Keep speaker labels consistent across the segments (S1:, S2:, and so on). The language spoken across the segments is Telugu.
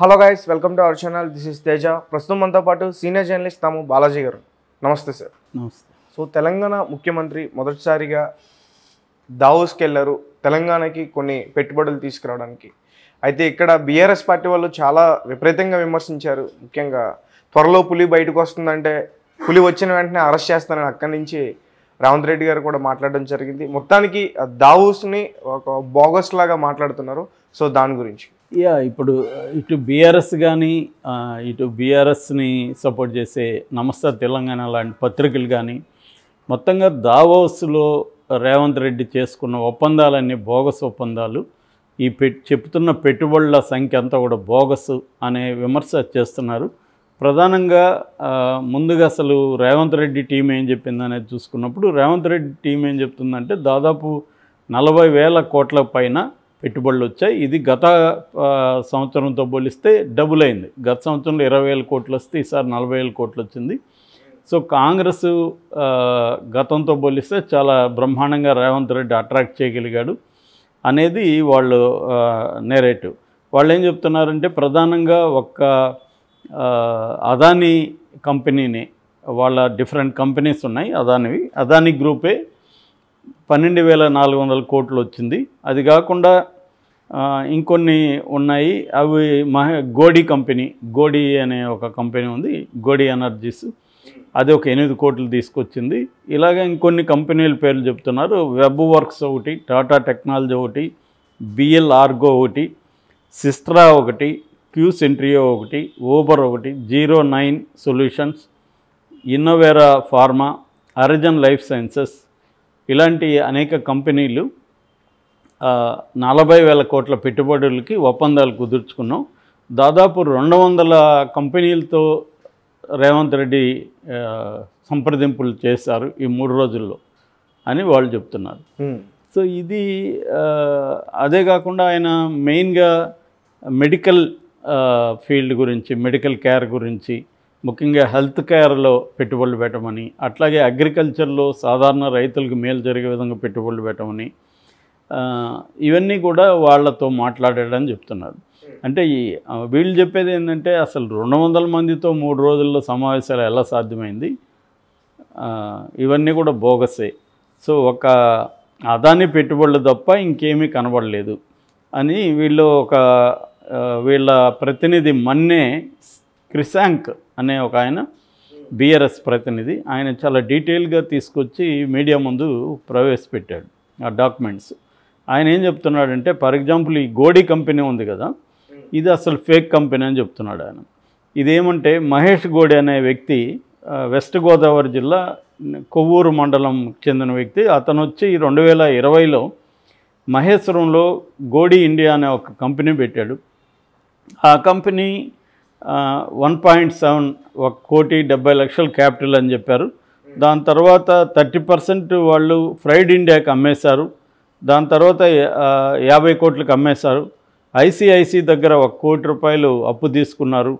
S1: Hello guys, welcome to our channel. This is Teja. ప్రస్తుతం మనతో పాటు సీనియర్ జర్నలిస్ట్ తాము బాలాజీ గారు. నమస్తే సార్.
S2: నమస్తే.
S1: సో తెలంగాణ ముఖ్యమంత్రి మొదటిసారిగా దావోస్కి వెళ్ళారు, తెలంగాణకి కొన్ని పెట్టుబడులు తీసుకురావడానికి. అయితే ఇక్కడ బీఆర్ఎస్ పార్టీ వాళ్ళు చాలా విపరీతంగా విమర్శించారు. ముఖ్యంగా త్వరలో పులి బయటకు వస్తుందంటే పులి వచ్చిన వెంటనే అరెస్ట్ చేస్తానని అక్కడి నుంచి రేవంత్ రెడ్డి గారు కూడా మాట్లాడడం జరిగింది. మొత్తానికి దావోస్ని ఒక బోగస్ లాగా మాట్లాడుతున్నారు. సో దాని గురించి
S2: ఇప్పుడు ఇటు బీఆర్ఎస్ కానీ ఇటు బీఆర్ఎస్ని సపోర్ట్ చేసే నమస్తే తెలంగాణ లాంటి పత్రికలు కానీ మొత్తంగా దావోస్లో రేవంత్ రెడ్డి చేసుకున్న ఒప్పందాలన్నీ బోగస్ ఒప్పందాలు. ఈ చెప్తున్న పెట్టుబడుల సంఖ్య అంతా కూడా బోగస్ అనే విమర్శ చేస్తున్నారు. ప్రధానంగా ముందుగా అసలు రేవంత్ రెడ్డి టీం ఏం చెప్పింది అనేది చూసుకున్నప్పుడు రేవంత్ రెడ్డి టీం ఏం చెప్తుందంటే దాదాపు 40,000 కోట్ల పైన పెట్టుబడులు వచ్చాయి. ఇది గత సంవత్సరంతో పోలిస్తే డబుల్ అయింది. గత సంవత్సరంలో 20,000 కోట్లు వస్తే ఈసారి 40,000 కోట్లు వచ్చింది. సో కాంగ్రెస్ గతంతో పోలిస్తే చాలా బ్రహ్మాండంగా రేవంత్ రెడ్డి అట్రాక్ట్ చేయగలిగాడు అనేది వాళ్ళు నేరేటివ్. వాళ్ళు ఏం చెప్తున్నారంటే ప్రధానంగా ఒక్క అదానీ కంపెనీని, వాళ్ళ డిఫరెంట్ కంపెనీస్ ఉన్నాయి అదానీ గ్రూపే 12,400 కోట్లు వచ్చింది. అది కాకుండా ఇంకొన్ని ఉన్నాయి. అవి గోడి కంపెనీ, గోడి అనే ఒక కంపెనీ ఉంది, గోడి ఎనర్జీస్, అది ఒక 8 కోట్లు తీసుకొచ్చింది. ఇలాగ ఇంకొన్ని కంపెనీల పేర్లు చెప్తున్నారు. వెబ్ వర్క్స్ ఒకటి, టాటా టెక్నాలజీ ఒకటి, బిఎల్ ఆర్గో ఒకటి, సిస్ట్రా ఒకటి, క్యూ సెంట్రియో ఒకటి, ఊబర్ ఒకటి, 09 సొల్యూషన్స్, ఇన్నోవేరా ఫార్మా, అరిజన్ లైఫ్ సైన్సెస్, ఇలాంటి అనేక కంపెనీలు 40,000 కోట్ల పెట్టుబడులకి ఒప్పందాలు కుదుర్చుకున్నాం. దాదాపు 200 కంపెనీలతో రేవంత్ రెడ్డి సంప్రదింపులు చేశారు ఈ 3 రోజుల్లో అని వాళ్ళు చెప్తున్నారు. సో ఇది అదే కాకుండా ఆయన మెయిన్గా మెడికల్ ఫీల్డ్ గురించి, మెడికల్ కేర్ గురించి, ముఖ్యంగా హెల్త్ కేర్లో పెట్టుబడులు పెట్టమని, అట్లాగే అగ్రికల్చర్లో సాధారణ రైతులకు మేలు జరిగే విధంగా పెట్టుబడులు పెట్టమని, ఇవన్నీ కూడా వాళ్ళతో మాట్లాడాడని చెప్తున్నారు. అంటే వీళ్ళు చెప్పేది ఏంటంటే అసలు 200 మందితో 3 రోజుల్లో సమావేశాలు ఎలా సాధ్యమైంది, ఇవన్నీ కూడా బోగసే. సో ఒక అదాని పెట్టుబడులు తప్ప ఇంకేమీ కనబడలేదు అని వీళ్ళ ప్రతినిధి మన్నే క్రిశాంక్ అనే ఒక ఆయన బీఆర్ఎస్ ప్రతినిధి, ఆయన చాలా డీటెయిల్గా తీసుకొచ్చి మీడియా ముందు ప్రవేశపెట్టాడు ఆ డాక్యుమెంట్స్. ఆయన ఏం చెప్తున్నాడంటే, ఫర్ ఎగ్జాంపుల్ ఈ గోడి కంపెనీ ఉంది కదా, ఇది అసలు ఫేక్ కంపెనీ అని చెప్తున్నాడు ఆయన. ఇదేమంటే మహేష్ గోడి అనే వ్యక్తి వెస్ట్ గోదావరి జిల్లా కొవ్వూరు మండలం చెందిన వ్యక్తి. అతను వచ్చి 2020లో మహేశ్వరంలో గోడి ఇండియా అనే ఒక కంపెనీ పెట్టాడు. ఆ కంపెనీ 1.7 కోటి 70 లక్షల క్యాపిటల్ అని చెప్పారు. దాని తర్వాత 30% వాళ్ళు ఫ్రైడ్ ఇండియాకి అమ్మేశారు. దాని తర్వాత 50 కోట్లకు అమ్మేశారు. ఐసిఐసి దగ్గర 1 కోటి రూపాయలు అప్పు తీసుకున్నారు.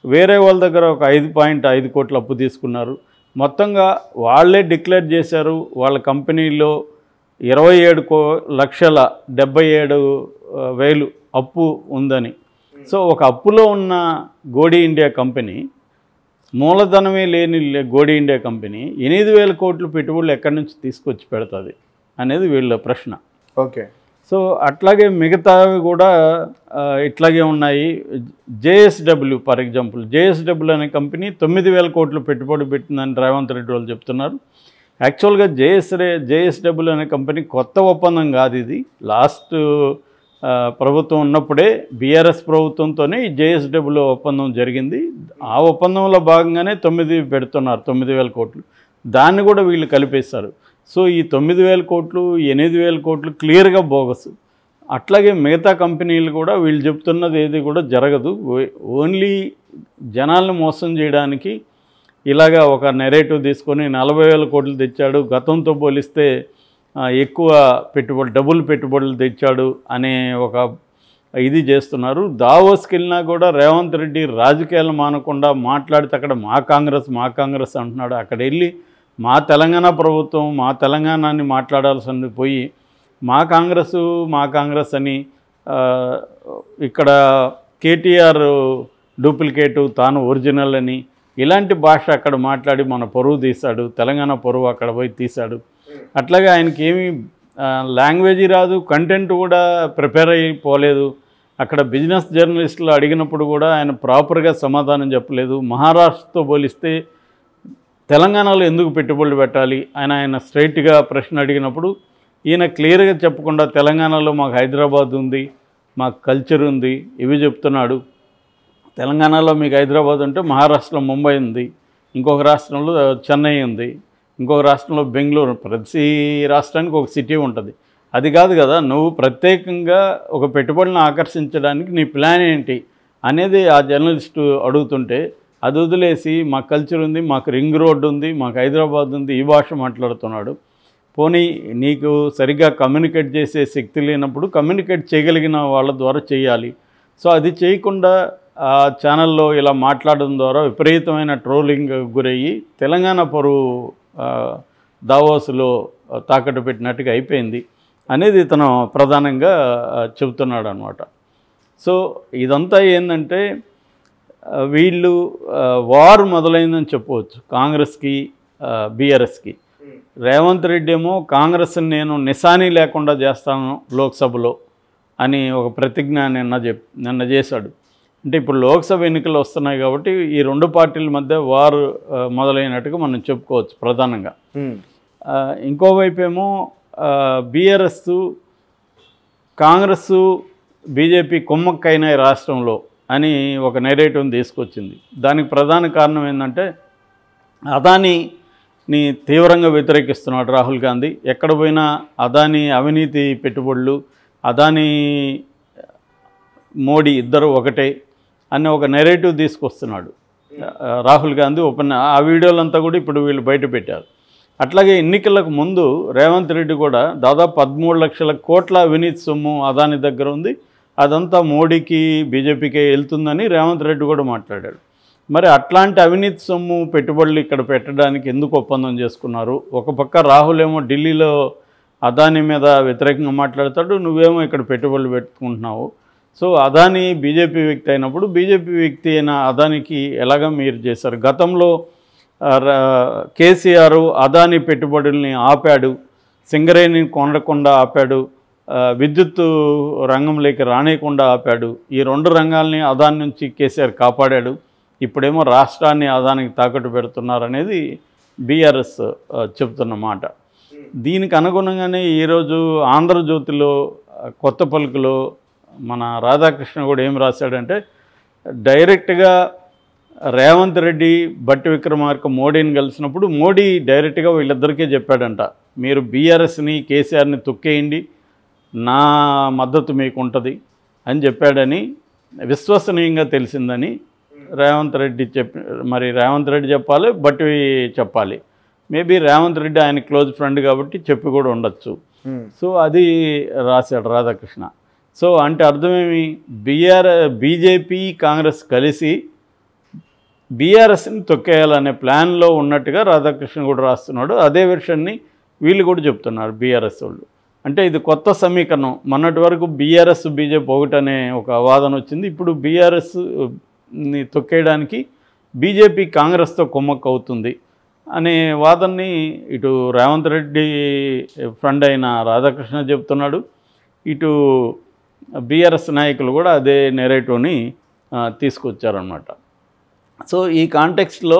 S2: వేరే వాళ్ళ దగ్గర ఒక 5.5 కోట్లు అప్పు తీసుకున్నారు. మొత్తంగా వాళ్ళే డిక్లేర్ చేశారు వాళ్ళ కంపెనీలో 27,77,000 అప్పు ఉందని. సో ఒక అప్పులో ఉన్న గోడి ఇండియా కంపెనీ, మూలధనమే లేని గోడి ఇండియా కంపెనీ 8,000 కోట్లు పెట్టుబడులు ఎక్కడి నుంచి తీసుకొచ్చి పెడుతుంది అనేది వీళ్ళ ప్రశ్న.
S1: ఓకే.
S2: సో అట్లాగే మిగతావి కూడా ఇట్లాగే ఉన్నాయి. జేఎస్డబ్ల్యూ ఫర్ ఎగ్జాంపుల్, జేఎస్డబ్ల్యూ అనే కంపెనీ 9,000 కోట్లు పెట్టుబడి పెట్టిందని రేవంత్ రెడ్డి వాళ్ళు చెప్తున్నారు. యాక్చువల్గా జేఎస్డబ్ల్యూ అనే కంపెనీ కొత్త ఒప్పందం కాదు. ఇది లాస్ట్ ప్రభుత్వం ఉన్నప్పుడే బీఆర్ఎస్ ప్రభుత్వంతోనే ఈ జేఎస్డబ్ల్యూ ఒప్పందం జరిగింది. ఆ ఒప్పందంలో భాగంగానే 9,000 కోట్లు దాన్ని కూడా వీళ్ళు కలిపేశారు. సో ఈ 9,000 కోట్లు 8,000 కోట్లు క్లియర్గా బోగస్. అట్లాగే మిగతా కంపెనీలు కూడా వీళ్ళు చెప్తున్నది ఏది కూడా జరగదు. ఓన్లీ జనాలను మోసం చేయడానికి ఇలాగా ఒక నెరేటివ్ తీసుకొని 40,000 కోట్లు తెచ్చాడు, గతంతో పోలిస్తే ఎక్కువ డబుల్ పెట్టుబడులు తెచ్చాడు అనే ఒక ఇది చేస్తున్నారు. దావోస్కి వెళ్ళినా కూడా రేవంత్ రెడ్డి రాజకీయాలు మానకుండా మాట్లాడితే అక్కడ మా కాంగ్రెస్ అంటున్నాడు. అక్కడ వెళ్ళి మా తెలంగాణ ప్రభుత్వం, మా తెలంగాణని మాట్లాడాల్సింది పోయి మా కాంగ్రెస్ అని ఇక్కడ కేటీఆర్ డూప్లికేటు, తాను ఒరిజినల్ అని ఇలాంటి భాష అక్కడ మాట్లాడి మన పరువు తీశాడు, తెలంగాణ పరువు అక్కడ పోయి తీశాడు. అట్లాగే ఆయనకి ఏమీ లాంగ్వేజ్ రాదు, కంటెంట్ కూడా ప్రిపేర్ అయిపోలేదు. అక్కడ బిజినెస్ జర్నలిస్టులు అడిగినప్పుడు కూడా ఆయన ప్రాపర్గా సమాధానం చెప్పలేదు. మహారాష్ట్రతో పోలిస్తే తెలంగాణలో ఎందుకు పెట్టుబడులు పెట్టాలి ఆయన స్ట్రైట్గా ప్రశ్న అడిగినప్పుడు ఈయన క్లియర్గా చెప్పకుండా తెలంగాణలో మాకు హైదరాబాద్ ఉంది, మాకు కల్చర్ ఉంది ఇవి చెప్తున్నాడు. తెలంగాణలో మీకు హైదరాబాద్ ఉంటే మహారాష్ట్రలో ముంబై ఉంది, ఇంకొక రాష్ట్రంలో చెన్నై ఉంది, ఇంకొక రాష్ట్రంలో బెంగళూరు. ప్రతి రాష్ట్రానికి ఒక సిటీ ఉంటుంది. అది కాదు కదా, నువ్వు ప్రత్యేకంగా ఒక పెట్టుబడిని ఆకర్షించడానికి నీ ప్లాన్ ఏంటి అనేది ఆ జర్నలిస్టు అడుగుతుంటే అది వదిలేసి మాకు కల్చర్ ఉంది, మాకు రింగ్ రోడ్డు ఉంది, మాకు హైదరాబాద్ ఉంది ఈ భాష మాట్లాడుతున్నాడు. పోనీ నీకు సరిగ్గా కమ్యూనికేట్ చేసే శక్తి లేనప్పుడు కమ్యూనికేట్ చేయగలిగిన వాళ్ళ ద్వారా చేయాలి. సో అది చేయకుండా ఆ ఛానల్లో ఇలా మాట్లాడడం ద్వారా విపరీతమైన ట్రోలింగ్ గురయ్యి తెలంగాణ పరువు దావోస్లో తాకట్టు పెట్టినట్టుగా అయిపోయింది అనేది ఇతను ప్రధానంగా చెబుతున్నాడు అన్నమాట. సో ఇదంతా ఏంటంటే వీళ్ళు వార్ మొదలైందని చెప్పవచ్చు కాంగ్రెస్కి బీఆర్ఎస్కి. రేవంత్ రెడ్డి ఏమో కాంగ్రెస్ని నేను నిశానీ లేకుండా చేస్తాను లోక్సభలో అని ఒక ప్రతిజ్ఞ నిన్న చేశాడు. అంటే ఇప్పుడు లోక్సభ ఎన్నికలు వస్తున్నాయి కాబట్టి ఈ రెండు పార్టీల మధ్య వార్ మొదలైనట్టుగా మనం చెప్పుకోవచ్చు ప్రధానంగా. ఇంకోవైపు ఏమో బీఆర్ఎస్ కాంగ్రెస్ బీజేపీ కుమ్మక్కైన రాష్ట్రంలో అని ఒక నెరేటివ్ని తీసుకొచ్చింది. దానికి ప్రధాన కారణం ఏంటంటే అదానీని తీవ్రంగా వ్యతిరేకిస్తున్నాడు రాహుల్ గాంధీ. ఎక్కడ పోయినా అదానీ అవినీతి పెట్టుబడులు, అదానీ మోడీ ఇద్దరు ఒకటే అనే ఒక నెరేటివ్ తీసుకొస్తున్నాడు రాహుల్ గాంధీ. ఆ వీడియోలంతా కూడా ఇప్పుడు వీళ్ళు బయట పెట్టారు. అట్లాగే ఎన్నికలకు ముందు రేవంత్ రెడ్డి కూడా దాదాపు 13 లక్షల కోట్ల అవినీతి సొమ్ము అదాని దగ్గర ఉంది, అదంతా మోడీకి బీజేపీకే వెళ్తుందని రేవంత్ రెడ్డి కూడా మాట్లాడాడు. మరి అట్లాంటి అవినీతి సొమ్ము పెట్టుబడులు ఇక్కడ పెట్టడానికి ఎందుకు ఒప్పందం చేసుకున్నారు? ఒక పక్క రాహుల్ ఏమో ఢిల్లీలో అదానీ మీద వ్యతిరేకంగా మాట్లాడతాడు, నువ్వేమో ఇక్కడ పెట్టుబడులు పెట్టుకుంటున్నావు. సో అదానీ బీజేపీ వ్యక్తి అయినప్పుడు బీజేపీ వ్యక్తి అయిన అదానికి ఎలాగ మీరు చేశారు? గతంలో కేసీఆర్ అదానీ పెట్టుబడుల్ని ఆపాడు, సింగరేణిని కొనకుండా ఆపాడు, విద్యుత్ రంగంలోకి రానియకుండా ఆపాడు. ఈ రెండు రంగాల్ని అదాని నుంచి కేసీఆర్ కాపాడాడు. ఇప్పుడేమో రాష్ట్రాన్ని అదానికి తాకట్టు పెడుతున్నారనేది బీఆర్ఎస్ చెబుతున్న మాట. దీనికి అనుగుణంగానే ఈరోజు ఆంధ్రజ్యోతిలో కొత్త పలుకులో మన రాధాకృష్ణ కూడా ఏం రాశాడంటే డైరెక్ట్గా రేవంత్ రెడ్డి బట్టి విక్రమార్క మోడీని కలిసినప్పుడు మోడీ డైరెక్ట్గా వీళ్ళిద్దరికీ చెప్పాడంట, మీరు బీఆర్ఎస్ని కేసీఆర్ని తొక్కేయండి, నా మద్దతు మీకు ఉంటుంది అని చెప్పాడని విశ్వసనీయంగా తెలిసిందని రేవంత్ రెడ్డి మరి రేవంత్ రెడ్డి చెప్పాలి, బట్టి చెప్పాలి. మేబీ రేవంత్ రెడ్డి ఆయన క్లోజ్ ఫ్రెండ్ కాబట్టి చెప్పి కూడా ఉండొచ్చు. సో అది రాశాడు రాధాకృష్ణ. సో అంటే అర్థమేమి, బీజేపీ కాంగ్రెస్ కలిసి బీఆర్ఎస్ని తొక్కేయాలనే ప్లాన్లో ఉన్నట్టుగా రాధాకృష్ణ కూడా రాస్తున్నాడు. అదే విషయాన్ని వీళ్ళు కూడా చెప్తున్నారు బీఆర్ఎస్ వాళ్ళు. అంటే ఇది కొత్త సమీకరణం. మొన్నటి వరకు బీఆర్ఎస్ బీజేపీ ఒకటనే ఒక వాదన వచ్చింది. ఇప్పుడు బీఆర్ఎస్ని తొక్కేయడానికి బీజేపీ కాంగ్రెస్తో కుమ్మక్కు అవుతుంది అనే వాదనని ఇటు రేవంత్ రెడ్డి ఫ్రెండ్ అయిన రాధాకృష్ణ చెప్తున్నాడు, ఇటు బీఆర్ఎస్ నాయకులు కూడా అదే నెరేటివ్ని తీసుకొచ్చారన్నమాట. సో ఈ కాంటెక్స్ట్లో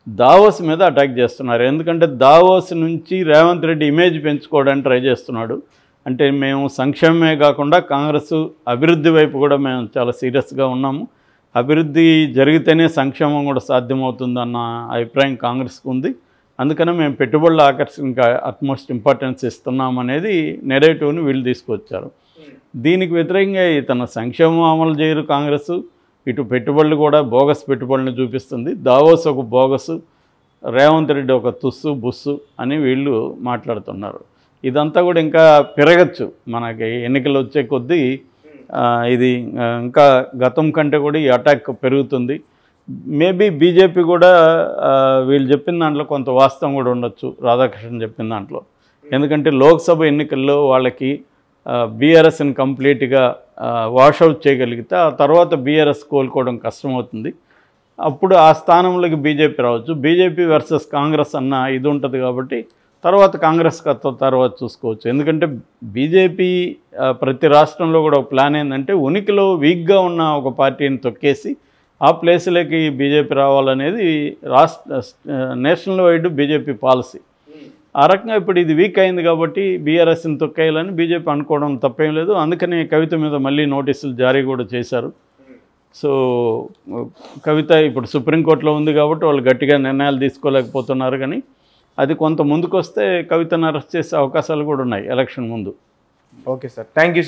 S2: దావోస్ మీద అటాక్ చేస్తున్నారు. ఎందుకంటే దావోస్ నుంచి రేవంత్ రెడ్డి ఇమేజ్ పెంచుకోవడానికి ట్రై చేస్తున్నాడు. అంటే మేము సంక్షేమమే కాకుండా కాంగ్రెస్ అభివృద్ధి వైపు కూడా మేము చాలా సీరియస్గా ఉన్నాము, అభివృద్ధి జరిగితేనే సంక్షేమం కూడా సాధ్యమవుతుందన్న అభిప్రాయం కాంగ్రెస్కి ఉంది, అందుకనే మేము పెట్టుబడుల ఆకర్షణకి అట్మోస్ట్ ఇంపార్టెన్స్ ఇస్తున్నామనేది నెరేటివ్ని వీళ్ళు తీసుకొచ్చారు. దీనికి వ్యతిరేకంగా ఇతను సంక్షేమం అమలు చేయరు కాంగ్రెస్, ఇటు పెట్టుబడులు కూడా బోగస్ పెట్టుబడులను చూపిస్తుంది, దావోస్ ఒక బోగసు, రేవంత్ రెడ్డి ఒక తుస్సు బుస్సు అని వీళ్ళు మాట్లాడుతున్నారు. ఇదంతా కూడా ఇంకా పెరగచ్చు, మనకి ఎన్నికలు వచ్చే కొద్దీ ఇది ఇంకా గతం కంటే కూడా ఈ అటాక్ పెరుగుతుంది. మేబీ బీజేపీ కూడా వీళ్ళు చెప్పిన దాంట్లో కొంత వాస్తవం కూడా ఉండొచ్చు రాధాకృష్ణ చెప్పిన దాంట్లో. ఎందుకంటే లోక్సభ ఎన్నికల్లో వాళ్ళకి బీఆర్ఎస్ని కంప్లీట్గా వాషౌట్ చేయగలిగితే ఆ తర్వాత బీఆర్ఎస్ కోలుకోవడం కష్టమవుతుంది. అప్పుడు ఆ స్థానంలోకి బీజేపీ రావచ్చు. బీజేపీ వర్సెస్ కాంగ్రెస్ అన్న ఇది ఉంటుంది కాబట్టి తర్వాత కాంగ్రెస్ తర్వాత చూసుకోవచ్చు. ఎందుకంటే బీజేపీ ప్రతి రాష్ట్రంలో కూడా ఒక ప్లాన్ ఏంటంటే ఉనికిలో వీక్గా ఉన్న ఒక పార్టీని తొక్కేసి ఆ ప్లేస్లోకి బీజేపీ రావాలనేది నేషనల్ వైడ్ బీజేపీ పాలసీ. ఆ రకంగా ఇప్పుడు ఇది వీక్ అయింది కాబట్టి బీఆర్ఎస్ని తొక్కేయాలని బీజేపీ అనుకోవడం తప్పేం లేదు. అందుకని కవిత మీద మళ్ళీ నోటీసులు జారీ కూడా చేశారు. సో కవిత ఇప్పుడు సుప్రీంకోర్టులో ఉంది కాబట్టి వాళ్ళు గట్టిగా నిర్ణయాలు తీసుకోలేకపోతున్నారు. కానీ అది కొంత ముందుకు వస్తే కవితను అరెస్ట్ చేసే అవకాశాలు కూడా ఉన్నాయి ఎలక్షన్ ముందు.
S1: Okay sir, thank you so much.